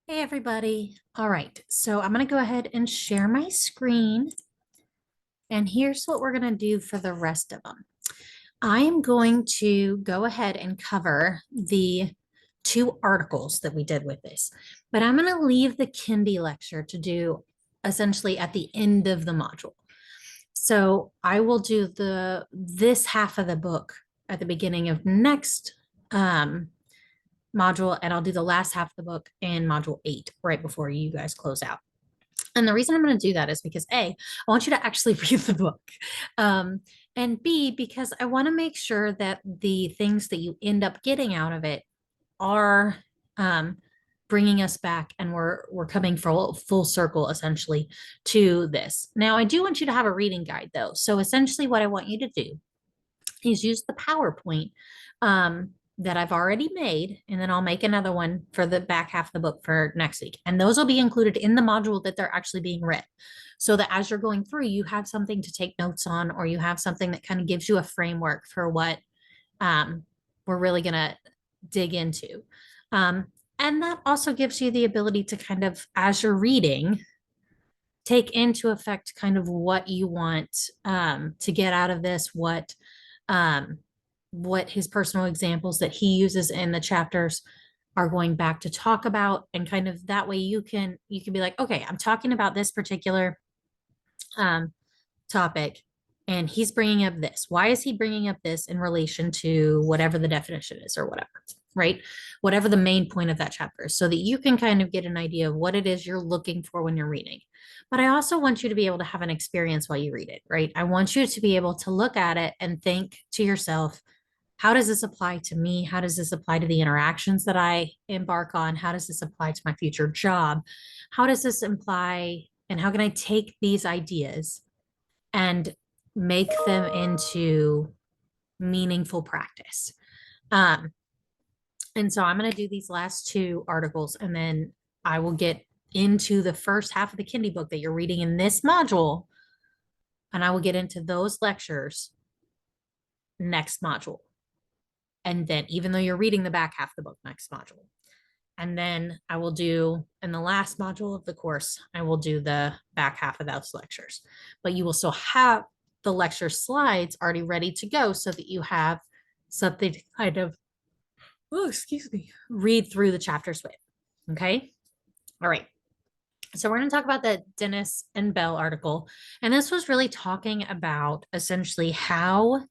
Hey everybody. All right, so I'm going to go ahead and share my screen. And here's what we're going to do for the rest of them. I am going to go ahead and cover the two articles that we did with this, but I'm going to leave the Kindy lecture to do essentially at the end of the module. So I will do this half of the book at the beginning of next module, and I'll do the last half of the book in module 8 right before you guys close out. And the reason I'm going to do that is because A, I want you to actually read the book. Um, and B, because I want to make sure that the things that you end up getting out of it are bringing us back, and we're coming full circle essentially to this. Now, I do want you to have a reading guide though. So essentially what I want you to do is use the PowerPoint that I've already made, and then I'll make another one for the back half of the book for next week. And those will be included in the module that they're actually being read. So that as you're going through, you have something to take notes on, or you have something that kind of gives you a framework for what we're really going to dig into. And that also gives you the ability to kind of, as you're reading, take into effect kind of what you want to get out of this, um, what his personal examples that he uses in the chapters are going back to talk about, and kind of that way you can be like, okay, I'm talking about this particular um, topic, and he's bringing up this. Why is he bringing up this in relation to whatever the definition is or whatever, right? Whatever the main point of that chapter is, so that you can kind of get an idea of what it is you're looking for when you're reading. But I also want you to be able to have an experience while you read it, right? I want you to be able to look at it and think to yourself, how does this apply to me? How does this apply to the interactions that I embark on? How does this apply to my future job? How does this imply, and how can I take these ideas and make them into meaningful practice? Um, and so I'm going to do these last two articles, and then I will get into the first half of the Kindy book that you're reading in this module, and I will get into those lectures next module. And then, even though you're reading the back half of the book, next module. And then I will do, in the last module of the course, I will do the back half of those lectures. But you will still have the lecture slides already ready to go, so that you have something to kind of, oh, excuse me, read through the chapters with. Okay. All right. So we're going to talk about the Dennis and Bell article. And this was really talking about essentially how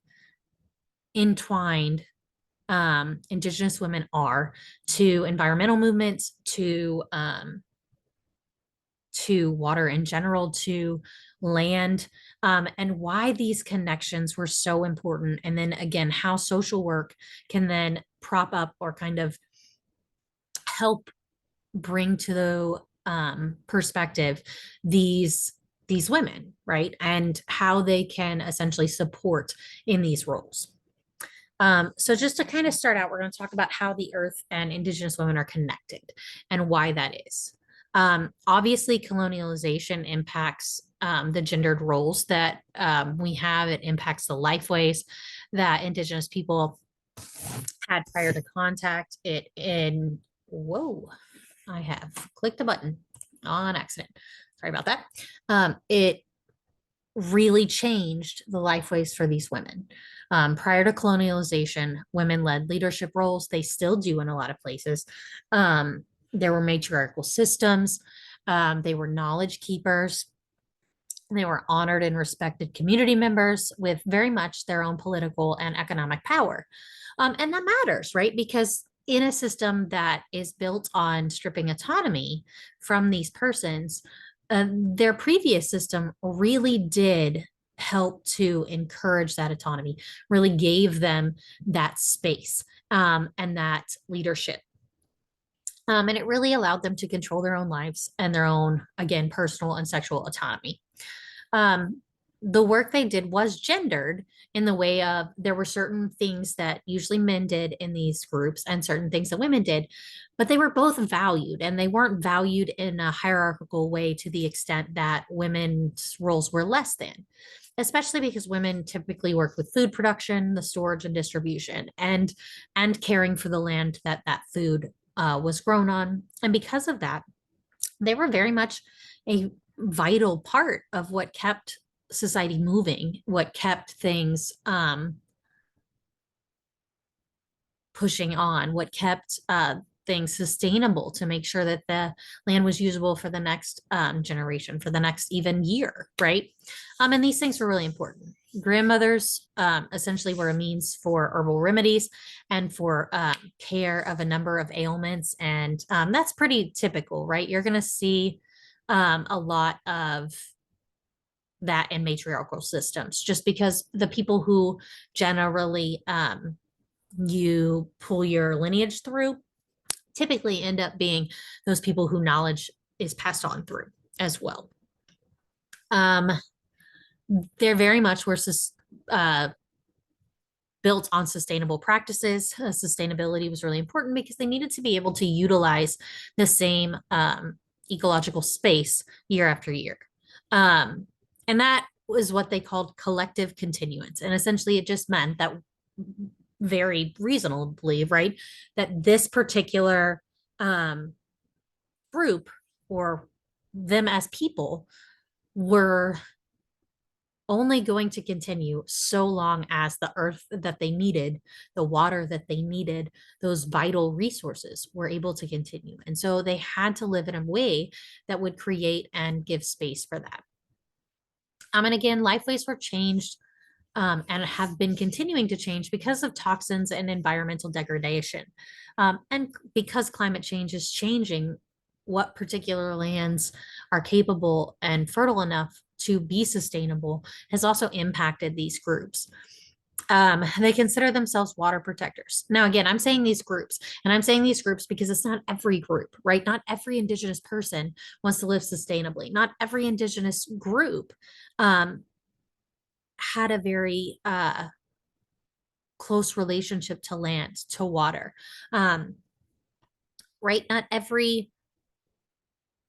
entwined Indigenous women are to environmental movements, to water in general, to land, and why these connections were so important. And then again, how social work can then prop up or kind of help bring to the perspective these women, right? And how they can essentially support in these roles. So just to kind of start out, we're going to talk about how the earth and Indigenous women are connected and why that is. Obviously, colonialization impacts the gendered roles that we have. It impacts the life ways that Indigenous people had prior to contact. Whoa, I have clicked a button on accident. Sorry about that. It really changed the life ways for these women. Prior to colonialization, women led leadership roles. They still do in a lot of places. There were matriarchal systems. They were knowledge keepers. They were honored and respected community members with very much their own political and economic power. And that matters, right? Because in a system that is built on stripping autonomy from these persons, their previous system really did help to encourage that autonomy, really gave them that space and that leadership. And it really allowed them to control their own lives and their own, again, personal and sexual autonomy. Um, the work they did was gendered in the way of there were certain things that usually men did in these groups and certain things that women did, but they were both valued, and they weren't valued in a hierarchical way to the extent that women's roles were less than, especially because women typically work with food production, the storage and distribution, and caring for the land that food was grown on. And because of that, they were very much a vital part of what kept society moving, what kept things pushing on, what kept things sustainable to make sure that the land was usable for the next generation, for the next even year, right? And these things were really important. Grandmothers essentially were a means for herbal remedies and for care of a number of ailments. And that's pretty typical, right? You're going to see a lot of that in matriarchal systems, just because the people who generally you pull your lineage through typically end up being those people who knowledge is passed on through as well. Um, they're very much were uh, built on sustainable practices. Sustainability was really important because they needed to be able to utilize the same ecological space year after year. Um, and that was what they called collective continuance. And essentially, it just meant that very reasonably, right, that this particular um, group or them as people were only going to continue so long as the earth that they needed, the water that they needed, those vital resources were able to continue. And so they had to live in a way that would create and give space for that. And again, lifeways were changed and have been continuing to change because of toxins and environmental degradation. And because climate change is changing what particular lands are capable and fertile enough to be sustainable has also impacted these groups. They consider themselves water protectors. Now, again, I'm saying these groups, and I'm saying these groups because it's not every group, right? Not every Indigenous person wants to live sustainably. Not every Indigenous group um, had a very close relationship to land, to water. Um, right? Not every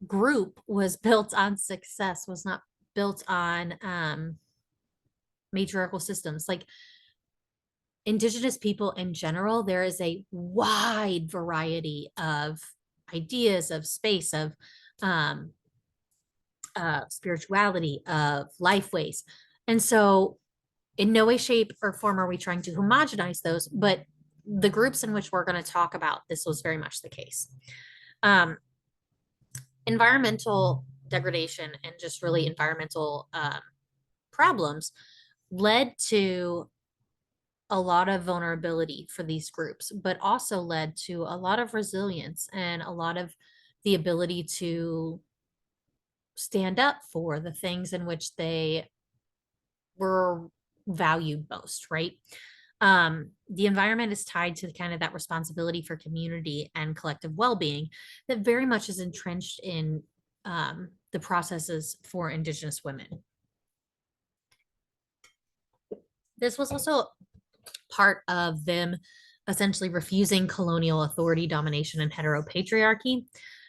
group was built on success, was not built on matriarchal systems. Like Indigenous people in general, there is a wide variety of ideas, of space, of um, spirituality, of life ways. And so in no way, shape, or form are we trying to homogenize those, but the groups in which we're going to talk about, this was very much the case. Environmental degradation and just really environmental problems led to a lot of vulnerability for these groups, but also led to a lot of resilience and a lot of the ability to stand up for the things in which they were valued most, right? The environment is tied to kind of that responsibility for community and collective well-being that very much is entrenched in the processes for Indigenous women. This was also part of them essentially refusing colonial authority, domination, and heteropatriarchy.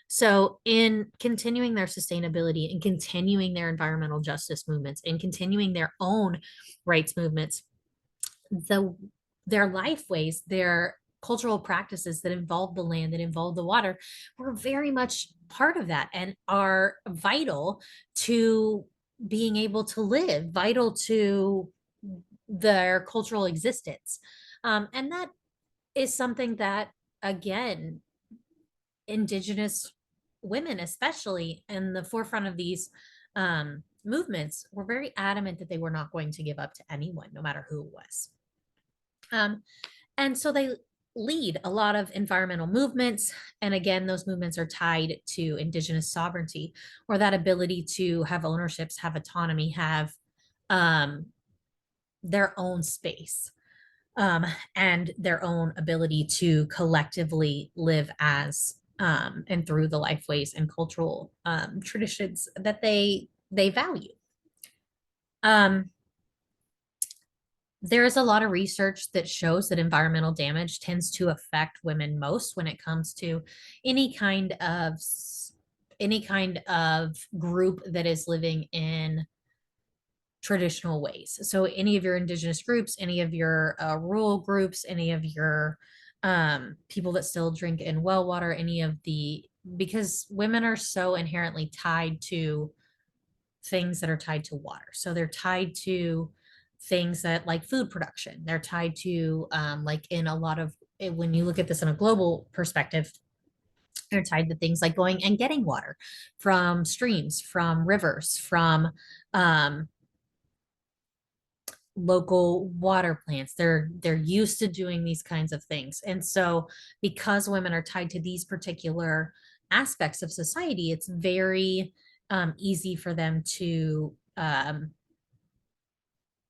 So, in continuing their sustainability and continuing their environmental justice movements and continuing their own rights movements, their life ways, their cultural practices that involve the land, that involve the water, were very much part of that and are vital to being able to live, vital to their cultural existence. And that is something that, again, Indigenous women, especially in the forefront of these movements, were very adamant that they were not going to give up to anyone, no matter who it was. And so they lead a lot of environmental movements. And again, those movements are tied to Indigenous sovereignty or that ability to have ownerships, have autonomy, have their own space and their own ability to collectively live as and through the life ways and cultural traditions that they value. There is a lot of research that shows that environmental damage tends to affect women most when it comes to any kind of group that is living in traditional ways. So any of your Indigenous groups, any of your rural groups, any of your people that still drink in well water, any of the, because women are so inherently tied to things that are tied to water. So they're tied to things that like food production. They're tied to like in a lot of when you look at this in a global perspective, they're tied to things like going and getting water from streams, from rivers, from um, local water plants. They're used to doing these kinds of things. And so because women are tied to these particular aspects of society, it's very easy for them to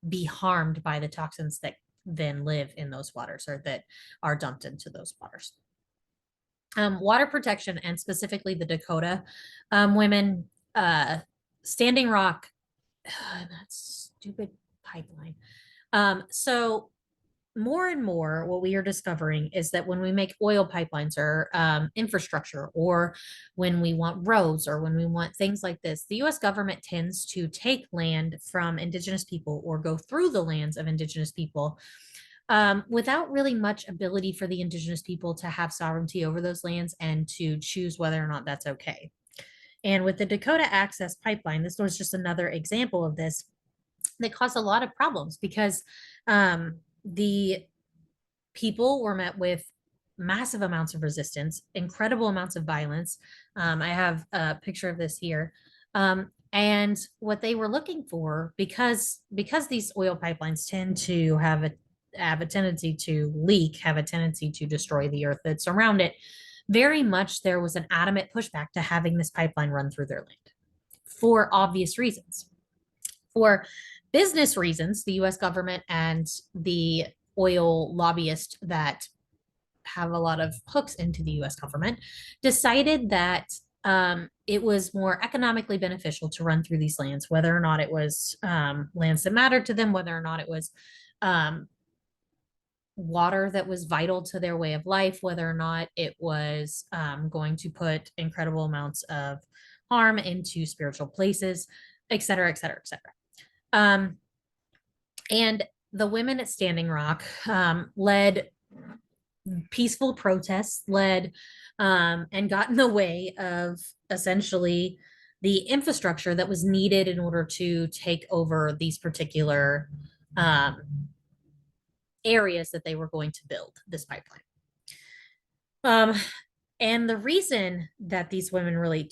be harmed by the toxins that then live in those waters or that are dumped into those waters. Water protection, and specifically the Dakota women, Standing Rock, that stupid pipeline. So more and more, what we are discovering is that when we make oil pipelines or infrastructure, or when we want roads, or when we want things like this, the US government tends to take land from Indigenous people or go through the lands of Indigenous people without really much ability for the Indigenous people to have sovereignty over those lands and to choose whether or not that's okay. And with the Dakota Access Pipeline, this was just another example of this that caused a lot of problems because the people were met with massive amounts of resistance, incredible amounts of violence. I have a picture of this here. And what they were looking for, because these oil pipelines tend to have a tendency to leak, have a tendency to destroy the earth that's around it, very much there was an adamant pushback to having this pipeline run through their land for obvious reasons. For business reasons, the US government and the oil lobbyists that have a lot of hooks into the US government decided that it was more economically beneficial to run through these lands, whether or not it was lands that mattered to them, whether or not it was water that was vital to their way of life, whether or not it was going to put incredible amounts of harm into spiritual places, et cetera, et cetera, et cetera. And the women at Standing Rock led peaceful protests, led and got in the way of essentially the infrastructure that was needed in order to take over these particular areas that they were going to build this pipeline. And the reason that these women really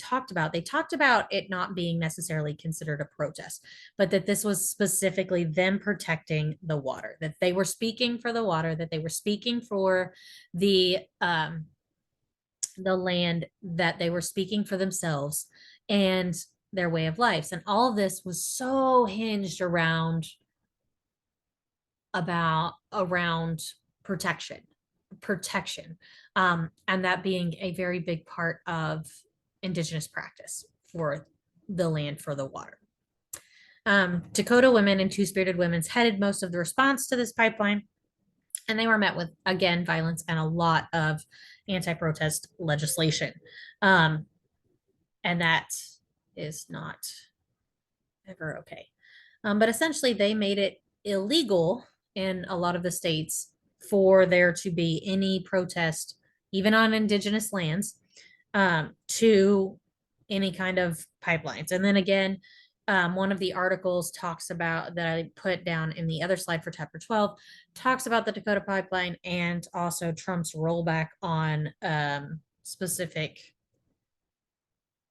they talked about it not being necessarily considered a protest, but that this was specifically them protecting the water, that they were speaking for the water, that they were speaking for the land, that they were speaking for themselves and their way of life. And all of this was so hinged around protection, and that being a very big part of Indigenous practice for the land, for the water. Dakota women and Two-Spirited Women's headed most of the response to this pipeline, and they were met with, again, violence and a lot of anti-protest legislation. And that is not ever okay. But essentially, they made it illegal in a lot of the states for there to be any protest, even on Indigenous lands, to any kind of pipelines. And then again, one of the articles talks about that I put down in the other slide for chapter 12 talks about the Dakota pipeline and also Trump's rollback on specific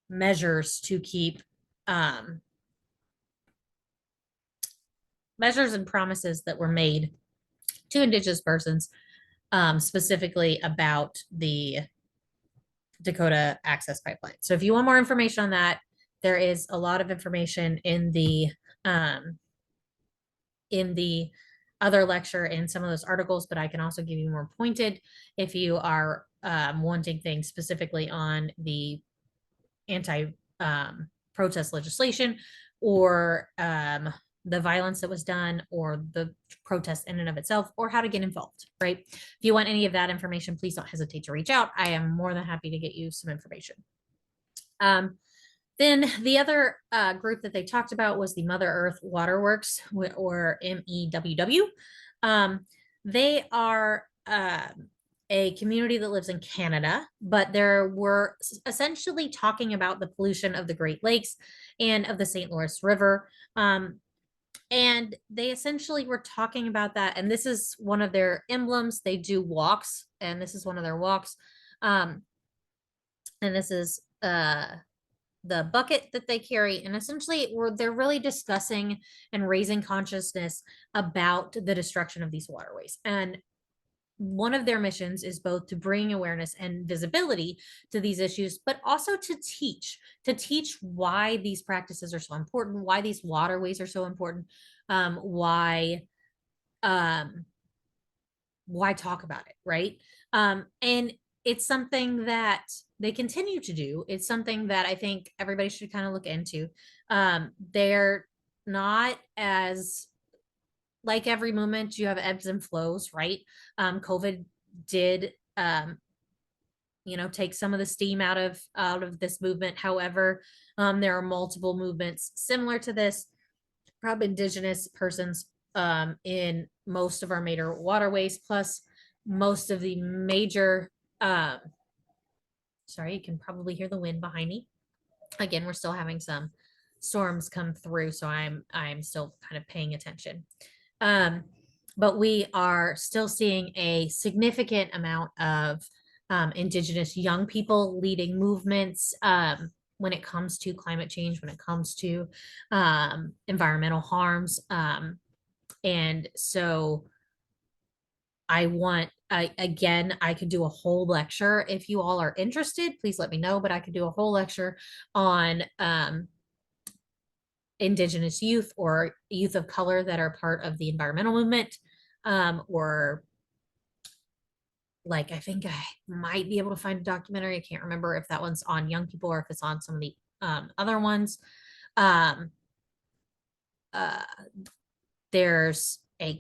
measures to keep measures and promises that were made to Indigenous persons, specifically about the Dakota Access Pipeline. So if you want more information on that, there is a lot of information in the other lecture in some of those articles, but I can also give you more pointed if you are wanting things specifically on the anti-protest legislation or the violence that was done or the protest in and of itself or how to get involved, right? If you want any of that information, please don't hesitate to reach out. I am more than happy to get you some information. Then the other group that they talked about was the Mother Earth Waterworks, or MEWW. They are a community that lives in Canada, but there were essentially talking about the pollution of the Great Lakes and of the St. Lawrence River. And they essentially were talking about that. And this is one of their emblems. They do walks, and this is one of their walks. Um, and this is the bucket that they carry. And essentially, they're really discussing and raising consciousness about the destruction of these waterways. And one of their missions is both to bring awareness and visibility to these issues, but also to teach why these practices are so important, why these waterways are so important, why um, why talk about it, right? And it's something that they continue to do. It's something that I think everybody should kind of look into. They're not as like every movement, you have ebbs and flows, right? COVID did take some of the steam out of this movement. However, there are multiple movements similar to this, probably indigenous persons in most of our major waterways, plus most of the major um, sorry, you can probably hear the wind behind me. Again, we're still having some storms come through, so I'm still kind of paying attention. Um, but we are still seeing a significant amount of Indigenous young people leading movements when it comes to climate change, when it comes to environmental harms. And so again, I could do a whole lecture. If you all are interested, please let me know, but I could do a whole lecture on Indigenous youth or youth of color that are part of the environmental movement, or like I think I might be able to find a documentary. I can't remember if that one's on young people or if it's on some of the other ones. Um, uh, there's a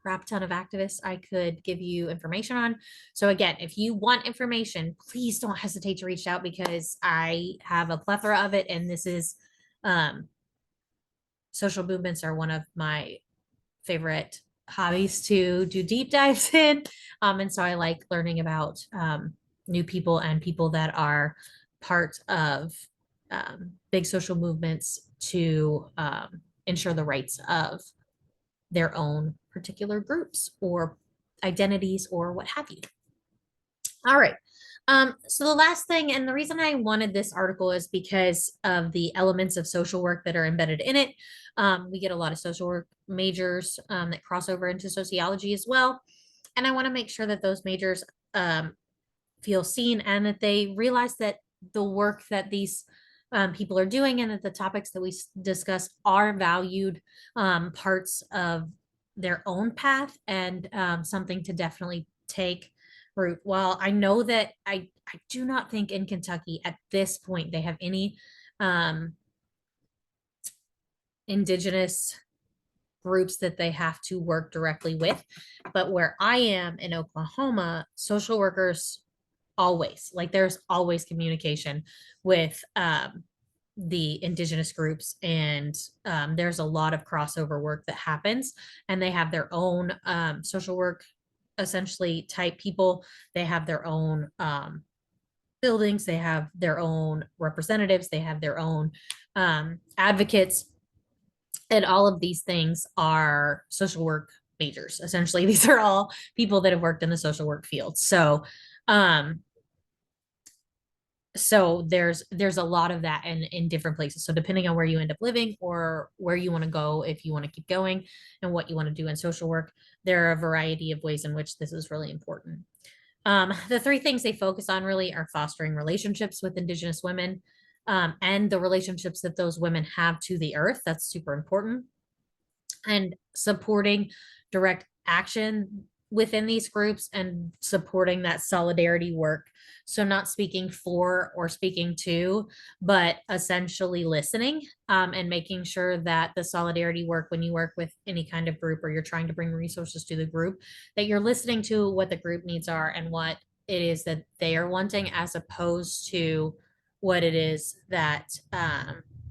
crap ton of activists I could give you information on. So again, if you want information, please don't hesitate to reach out because I have a plethora of it, and this is social movements are one of my favorite hobbies to do deep dives in. And so I like learning about new people and people that are part of big social movements to ensure the rights of their own particular groups or identities or what have you. All right. So the last thing, and the reason I wanted this article is because of the elements of social work that are embedded in it. We get a lot of social work majors that cross over into sociology as well. And I want to make sure that those majors feel seen and that they realize that the work that these people are doing and that the topics that we discuss are valued parts of their own path and something to definitely take root. While I know that I do not think in Kentucky at this point they have any um, indigenous groups that they have to work directly with. But where I am in Oklahoma, social workers always, like there's always communication with the indigenous groups, and there's a lot of crossover work that happens, and they have their own social work essentially type people. They have their own buildings, they have their own representatives, they have their own advocates, and all of these things are social work majors. Essentially, these are all people that have worked in the social work field. Um, so there's a lot of that in different places. So depending on where you end up living or where you want to go, if you want to keep going and what you want to do in social work, there are a variety of ways in which this is really important. The three things they focus on really are fostering relationships with Indigenous women, and the relationships that those women have to the earth. That's super important. And supporting direct action within these groups and supporting that solidarity work. So, not speaking for or speaking to, but essentially listening and making sure that the solidarity work, when you work with any kind of group or you're trying to bring resources to the group, that you're listening to what the group needs are and what it is that they are wanting, as opposed to what it is that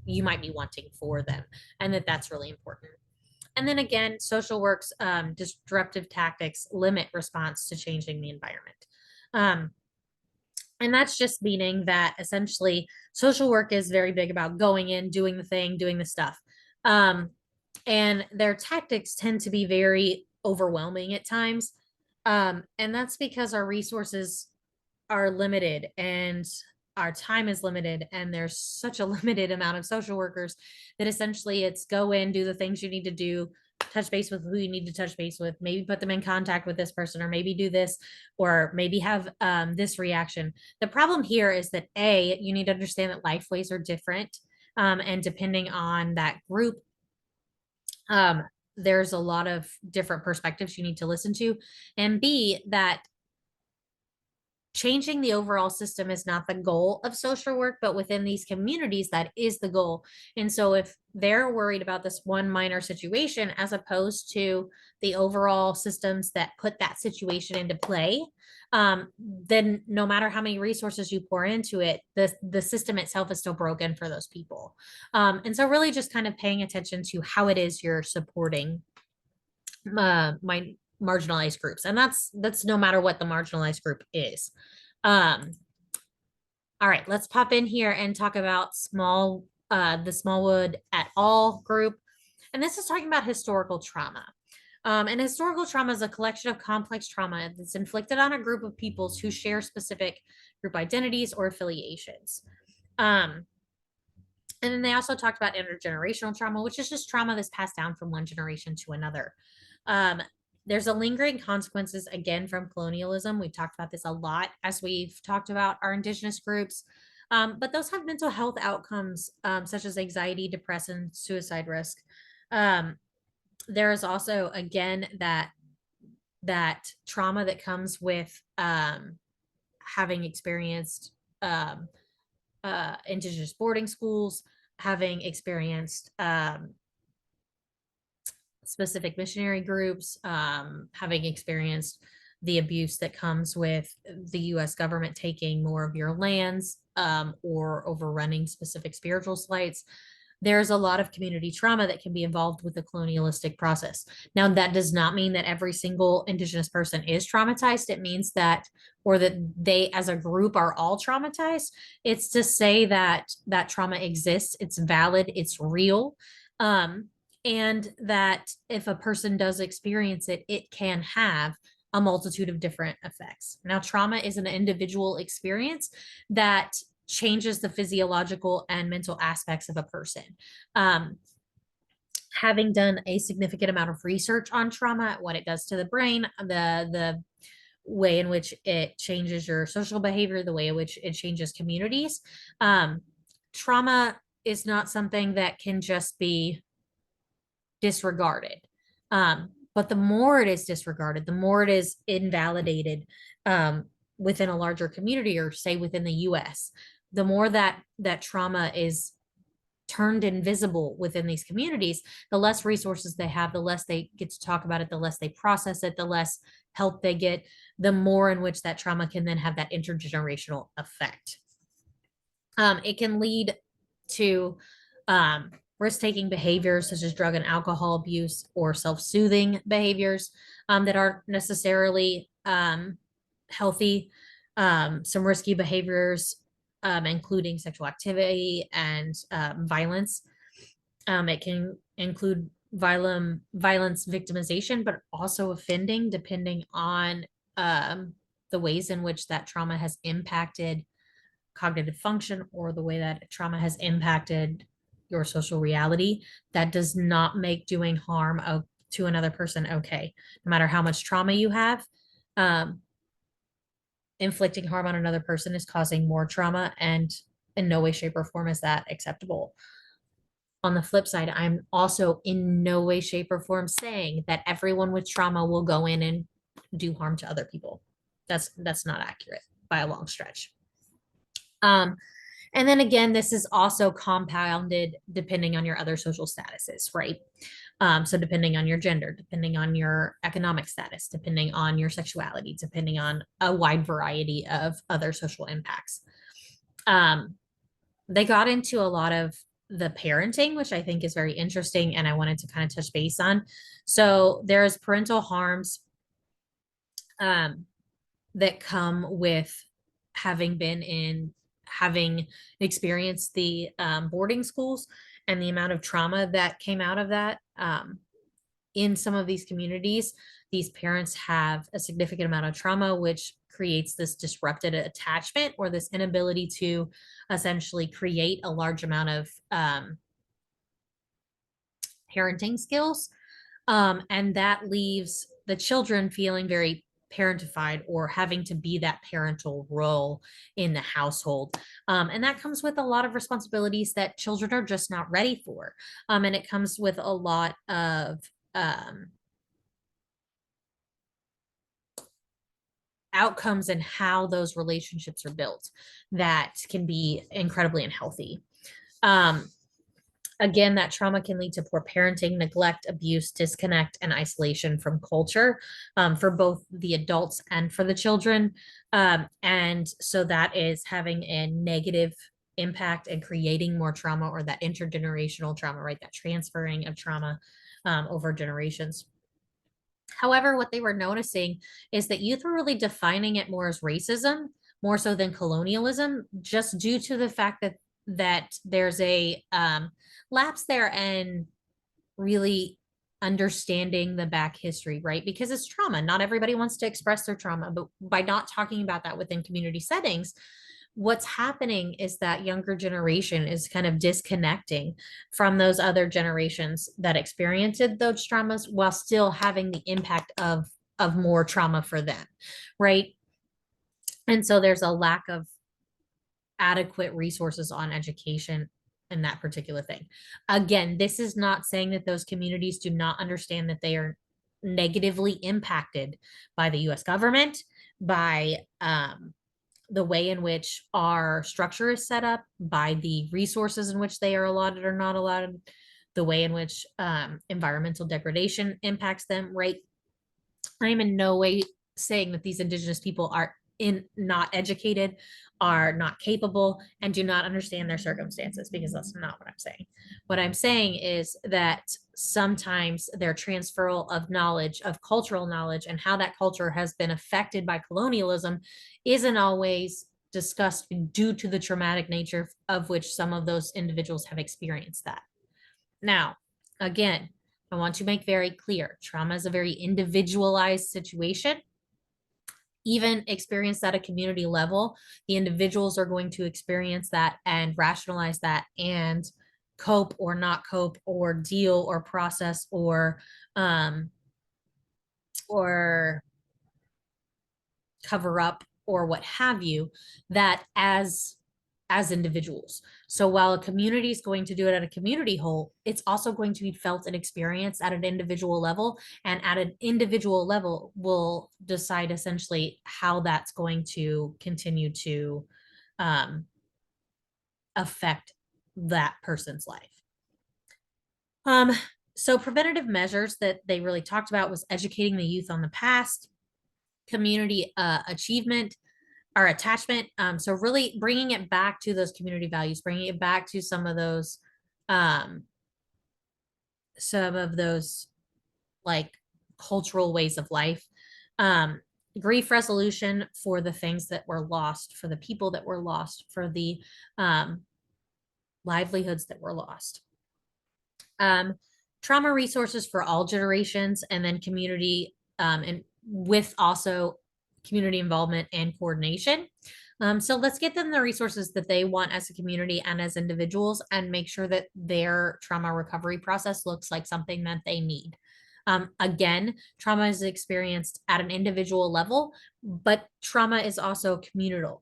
you might be wanting for them. And that's really important. And then again, social work's disruptive tactics limit response to changing the environment. Um, and that's just meaning that essentially social work is very big about going in, doing the thing, doing the stuff. Um, and their tactics tend to be very overwhelming at times. And that's because our resources are limited and our time is limited, and there's such a limited amount of social workers that essentially it's go in, do the things you need to do, touch base with who you need to touch base with, maybe put them in contact with this person, or maybe do this, or maybe have this reaction. The problem here is that you need to understand that life ways are different, and depending on that group, um, there's a lot of different perspectives you need to listen to, and B, that changing the overall system is not the goal of social work, but within these communities, that is the goal. And so if they're worried about this one minor situation as opposed to the overall systems that put that situation into play, then no matter how many resources you pour into it, the system itself is still broken for those people. And so really just kind of paying attention to how it is you're supporting my marginalized groups, and that's no matter what the marginalized group is. um all right, let's pop in here and talk about the Smallwood et al group, and this is talking about historical trauma. And historical trauma is a collection of complex trauma that's inflicted on a group of peoples who share specific group identities or affiliations. um and then they also talked about intergenerational trauma, which is just trauma that's passed down from one generation to another. Um, there's a lingering consequences again from colonialism. We've talked about this a lot as we've talked about our indigenous groups. But those have mental health outcomes, such as anxiety, depression, suicide risk. Um, there is also again that trauma that comes with having experienced um, indigenous boarding schools, having experienced specific missionary groups, having experienced the abuse that comes with the US government taking more of your lands, or overrunning specific spiritual sites. There's a lot of community trauma that can be involved with the colonialistic process. Now, that does not mean that every single Indigenous person is traumatized. It means that, or that they as a group are all traumatized. It's to say that that trauma exists, it's valid, it's real. And that if a person does experience it, it can have a multitude of different effects. Now, trauma is an individual experience that changes the physiological and mental aspects of a person. Um, Having done a significant amount of research on trauma, what it does to the brain, the way in which it changes your social behavior, the way in which it changes communities, trauma is not something that can just be disregarded. But the more it is disregarded, the more it is invalidated within a larger community, or say within the US, the more that trauma is turned invisible within these communities, the less resources they have, the less they get to talk about it, the less they process it, the less help they get, the more in which that trauma can then have that intergenerational effect. It can lead to risk-taking behaviors such as drug and alcohol abuse, or self-soothing behaviors that aren't necessarily healthy. Some risky behaviors, including sexual activity and violence. It can include violence victimization, but also offending, depending on the ways in which that trauma has impacted cognitive function, or the way that trauma has impacted your social reality. That does not make doing harm to another person okay. No matter how much trauma you have, um, inflicting harm on another person is causing more trauma, and in no way, shape, or form is that acceptable. On the flip side, I'm also in no way, shape, or form saying that everyone with trauma will go in and do harm to other people. That's not accurate by a long stretch. Um, and then again, this is also compounded depending on your other social statuses, right? So depending on your gender, depending on your economic status, depending on your sexuality, depending on a wide variety of other social impacts. They got into a lot of the parenting, which I think is very interesting, and I wanted to kind of touch base on. So there's parental harms. that come with having experienced the boarding schools, and the amount of trauma that came out of that. In some of these communities, these parents have a significant amount of trauma, which creates this disrupted attachment or this inability to essentially create a large amount of parenting skills. And that leaves the children feeling very parentified or having to be that parental role in the household. And that comes with a lot of responsibilities that children are just not ready for. And it comes with a lot of outcomes and how those relationships are built that can be incredibly unhealthy. Um, Again, that trauma can lead to poor parenting, neglect, abuse, disconnect, and isolation from culture, for both the adults and for the children. And so that is having a negative impact and creating more trauma, or that intergenerational trauma, right? That transferring of trauma over generations. However, what they were noticing is that youth were really defining it more as racism, more so than colonialism, just due to the fact that there's a lapse there and really understanding the back history, right? Because it's trauma. Not everybody wants to express their trauma, but by not talking about that within community settings, what's happening is that younger generation is kind of disconnecting from those other generations that experienced those traumas while still having the impact of more trauma for them, right? And so there's a lack of adequate resources on education and that particular thing. Again, this is not saying that those communities do not understand that they are negatively impacted by the US government, by the way in which our structure is set up, by the resources in which they are allotted or not allotted, the way in which environmental degradation impacts them, right? I am in no way saying that these indigenous people are not educated, are not capable, and do not understand their circumstances, because that's not what I'm saying. What I'm saying is that sometimes their transferal of knowledge, of cultural knowledge, and how that culture has been affected by colonialism isn't always discussed due to the traumatic nature of which some of those individuals have experienced that. Now, again, I want to make very clear, trauma is a very individualized situation. Even experienced at a community level, the individuals are going to experience that and rationalize that and cope or not cope or deal or process um or cover up or what have you, that as individuals. So while a community is going to do it at a community whole, it's also going to be felt and experienced at an individual level, and at an individual level will decide essentially how that's going to continue to um, affect that person's life. um, so preventative measures that they really talked about was educating the youth on the past, community achievement, our attachment. So really bringing it back to those community values, bringing it back to um, some of those like cultural ways of life. Um, Grief resolution for the things that were lost, for the people that were lost, for the um, livelihoods that were lost. Um, Trauma resources for all generations, and then community and with also community involvement and coordination. So let's get them the resources that they want as a community and as individuals, and make sure that their trauma recovery process looks like something that they need. Again, trauma is experienced at an individual level, but trauma is also communal,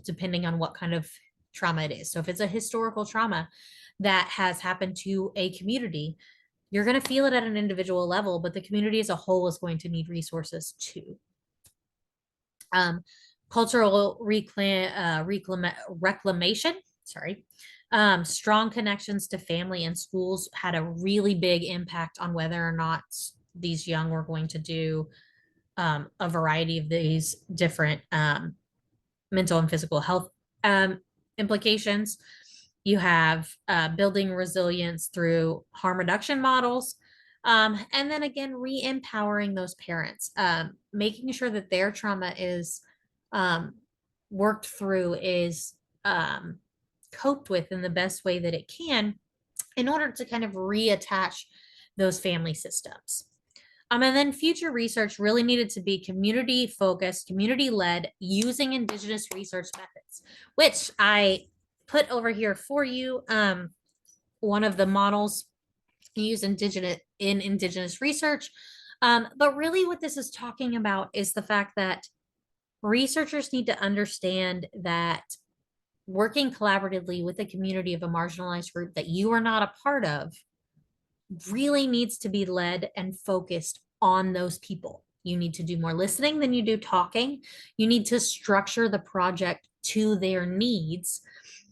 depending on what kind of trauma it is. So if it's a historical trauma that has happened to a community, you're going to feel it at an individual level, but the community as a whole is going to need resources too. Um, Cultural reclamation, sorry. Strong connections to family and schools had a really big impact on whether or not these young were going to do a variety of these different mental and physical health implications. You have building resilience through harm reduction models, And then again, re-empowering those parents, making sure that their trauma is um, worked through, is um, coped with in the best way that it can in order to kind of reattach those family systems. And then future research really needed to be community focused, community led, using Indigenous research methods, which I put over here for you. One of the models used Indigenous research. But really, what this is talking about is the fact that researchers need to understand that working collaboratively with the community of a marginalized group that you are not a part of really needs to be led and focused on those people. You need to do more listening than you do talking. You need to structure the project to their needs.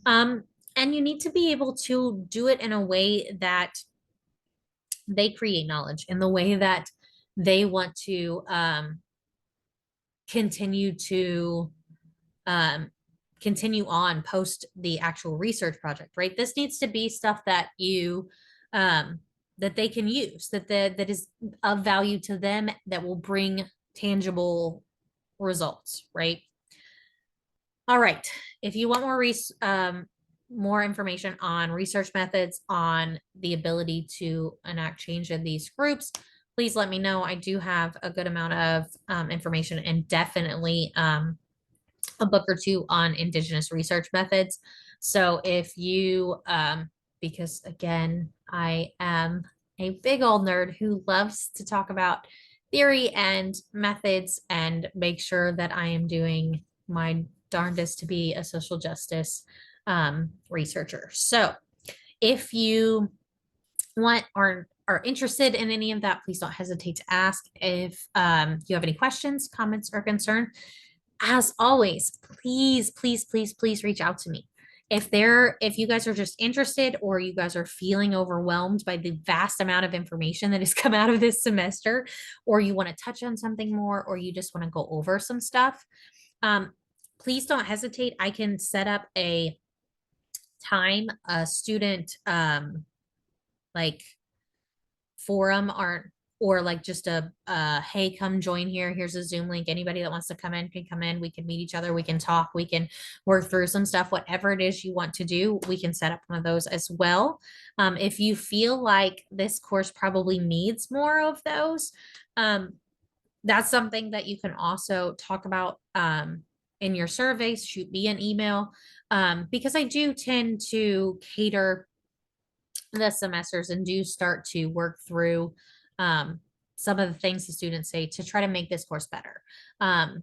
Um, and you need to be able to do it in a way that they create knowledge, in the way that they want to continue to um, continue on post the actual research project, right? This needs to be stuff that you that they can use, that is of value to them, that will bring tangible results, right? All right. If you want more information on research methods, on the ability to enact change in these groups, please let me know. I do have a good amount of information, and definitely a book or two on Indigenous research methods. So if you, because again, I am a big old nerd who loves to talk about theory and methods and make sure that I am doing my darndest to be a social justice researcher. So if you want are interested in any of that, please don't hesitate to ask. If you have any questions, comments, or concern, as always, please reach out to me. If you guys are just interested, or you guys are feeling overwhelmed by the vast amount of information that has come out of this semester, or you want to touch on something more, or you just want to go over some stuff, please don't hesitate. I can set up a time, a student like forum, or like just a hey, come join here, here's a Zoom link, anybody that wants to come in can come in, we can meet each other, we can talk, we can work through some stuff, whatever it is you want to do, we can set up one of those as well. If you feel like this course probably needs more of those, that's something that you can also talk about in your surveys. Shoot me an email, because I do tend to cater the semesters and do start to work through some of the things the students say to try to make this course better. And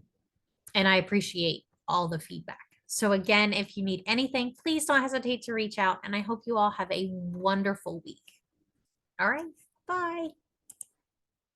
I appreciate all the feedback. So again, if you need anything, please don't hesitate to reach out. And I hope you all have a wonderful week. All right. Bye.